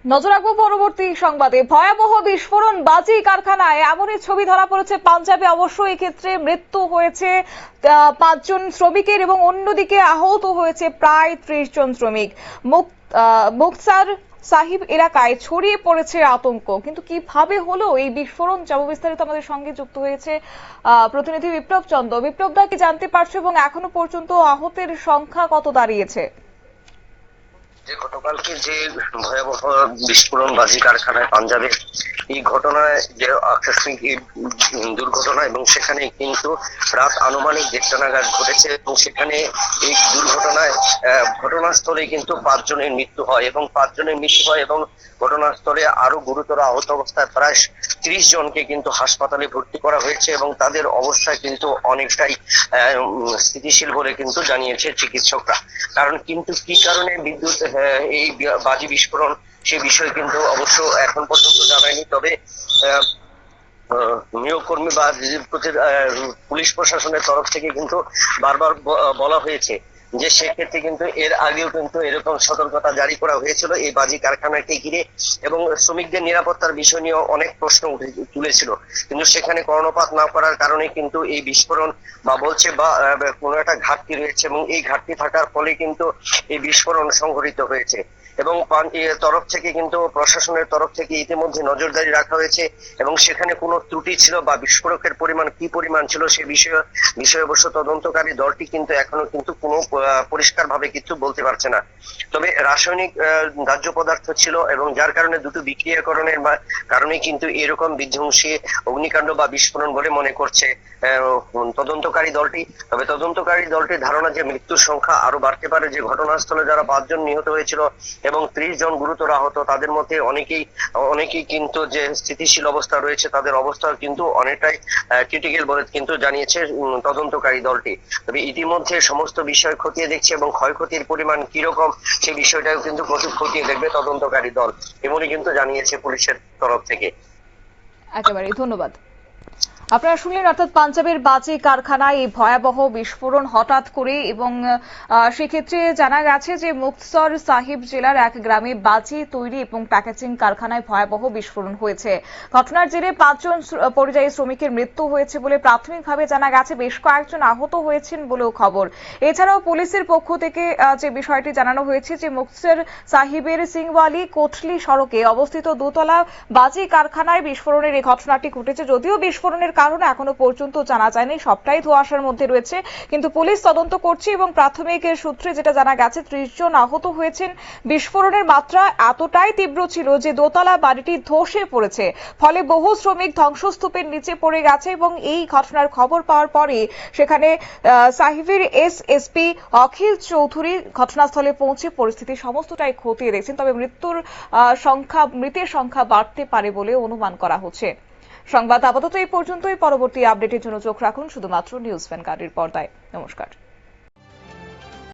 নজর রাখবো পরবর্তী সংবাদে। ভয়াবহ বিস্ফোরণ বাজি কারখানায়, এমনই ছবি ধরা পড়েছে পাঞ্জাবে। অবশ্য এই ক্ষেত্রে মৃত্যু হয়েছে 5 জন শ্রমিকের এবং অন্যদিকে আহত হয়েছে প্রায় 30 জন শ্রমিক। মুক্তসর সাহিব এলাকায় ছড়িয়ে পড়েছে আতঙ্ক। কিন্তু কিভাবে হলো এই বিস্ফোরণ, যাব বিস্তারিত আমাদের সঙ্গে যুক্ত হয়েছে প্রতিনিধি বিপ্লব চন্দ্র। বিপ্লব দা, কি জানতে পারছো এবং এখনো পর্যন্ত আহতের সংখ্যা কত দাঁড়িয়েছে? যে গতকালকে যে ভয়াবহ বিস্ফোরণ বাজি কারখানায় পাঞ্জাবে, এই ঘটনায় যে আকস্মিক দুর্ঘটনা, এবং সেখানে কিন্তু রাত আনুমানিক 1:30 নাগাদ ঘটেছে, এবং সেখানে এই দুর্ঘটনায় ঘটনাস্থলে কিন্তু 5 জনের মৃত্যু হয় এবং ঘটনাস্থলে আরো গুরুতর আহত অবস্থায় প্রায় 30 জনকে কিন্তু হাসপাতালে ভর্তি করা হয়েছে, এবং তাদের অবস্থা কিন্তু অনেকটাই স্থিতিশীল বলে কিন্তু জানিয়েছে চিকিৎসকরা। কারণ কিন্তু কি কারণে বিদ্যুৎ এই বাজি বিস্ফোরণ, সে বিষয়ে কিন্তু অবশ্য এখন পর্যন্ত জানায়নি। তবে নিয়োগকর্মী বা পুলিশ প্রশাসনের তরফ থেকে কিন্তু বারবার বলা হয়েছে যে সেক্ষেত্রে কিন্তু এর আগেও কিন্তু এরকম সতর্কতা জারি করা হয়েছিল এই বাজি কারখানাকে ঘিরে, এবং শ্রমিকদের নিরাপত্তার বিষয় নিয়ে অনেক প্রশ্ন তুলেছিল, কিন্তু সেখানে কর্ণপাত না করার কারণে কিন্তু এই বিস্ফোরণ বা বলছে বা কোনো একটা ঘাটতি রয়েছে, এবং এই ঘাটতি থাকার ফলে কিন্তু এই বিস্ফোরণ সংঘটিত হয়েছে। এবং তরফ থেকে কিন্তু প্রশাসনের তরফ থেকে ইতিমধ্যে নজরদারি রাখা হয়েছে, এবং সেখানে কোনো ত্রুটি ছিল বা বিস্ফোরকের পরিমাণ কি পরিমাণ ছিল সে বিষয়ে অবশ্য তদন্তকারী দলটি কিন্তু এখনো কিন্তু কোনো পরিষ্কার ভাবে কিছু বলতে পারছে না। তবে রাসায়নিক দাহ্য পদার্থ ছিল, এবং যার কারণে দুটো বিক্রিয়াকরণের কারণে কিন্তু এরকম বিধ্বংসী অগ্নিকাণ্ড বা বিস্ফোরণ বলে মনে করছে তদন্তকারী দলটি। তবে তদন্তকারী দলটির ধারণা যে মৃত্যুর সংখ্যা আরো বাড়তে পারে, যে ঘটনাস্থলে যারা 5 জন নিহত হয়েছিল এবং 30 জন গুরুতর আহত, তাদের মধ্যে অনেকেই কিন্তু যে স্থিতিশীল অবস্থা রয়েছে, তাদের অবস্থা কিন্তু অনেকটাই ক্রিটিক্যাল বলে কিন্তু জানিয়েছে তদন্তকারী দলটি। তবে ইতিমধ্যে সমস্ত বিষয় খতিয়ে দেখছে, এবং ক্ষয়ক্ষতির পরিমাণ কিরকম সেই বিষয়টাও কিন্তু খতিয়ে দেখবে তদন্তকারী দল, এমনই কিন্তু জানিয়েছে পুলিশের তরফ থেকে। একেবারে ধন্যবাদ। আপনারা শুনলেন, অর্থাৎ পাঞ্জাবের বাজি কারখানায় এই ভয়াবহ বিস্ফোরণ হঠাৎ করে, এবং সেক্ষেত্রে জানা গেছে যে মুক্তসর সাহিব জেলার এক গ্রামে বাজি তৈরি এবং প্যাকেজিং কারখানায় ভয়াবহ বিস্ফোরণ হয়েছে। ঘটনার জেরে 5 জন পরিযায়ী শ্রমিকের মৃত্যু হয়েছে বলে প্রাথমিকভাবে জানা গেছে। বেশ কয়েকজন আহত হয়েছেন বলেও খবর। এছাড়াও পুলিশের পক্ষ থেকে যে বিষয়টি জানানো হয়েছে যে মুক্তসর সাহিবের সিংওয়ালি কোটলি সড়কে অবস্থিত দোতলা বাজি কারখানায় বিস্ফোরণের এই ঘটনাটি ঘটেছে। যদিও বিস্ফোরণের কারণ এখনো পর্যন্ত জানা যায়নি, সবটাই ধোঁয়াশার মধ্যে রয়েছে, কিন্তু পুলিশ তদন্ত করছে, এবং প্রাথমিক সূত্রে যেটা জানা গেছে 30 জন আহত হয়েছেন। বিস্ফোরণের মাত্রা এতটাই তীব্র ছিল যে দোতলা বাড়িটি ধসে পড়েছে, ফলে বহু শ্রমিক ধ্বংসস্তূপের নিচে পড়ে গেছে। এবং এই ঘটনার খবর পাওয়ার পরে সেখানে সাহিবের এসএসপি অখিল চৌধুরী ঘটনাস্থলে পৌঁছে পরিস্থিতি সমস্তটাই খতিয়ে দেখছেন। তবে মৃতের সংখ্যা বাড়তে পারে বলে অনুমান করা হচ্ছে। সংবাদ আপাতত এই পর্যন্তই। পরবর্তী আপডেটের জন্য চোখ রাখুন শুধুমাত্র নিউজ ভ্যানগার্ডের পর্দায়। নমস্কার।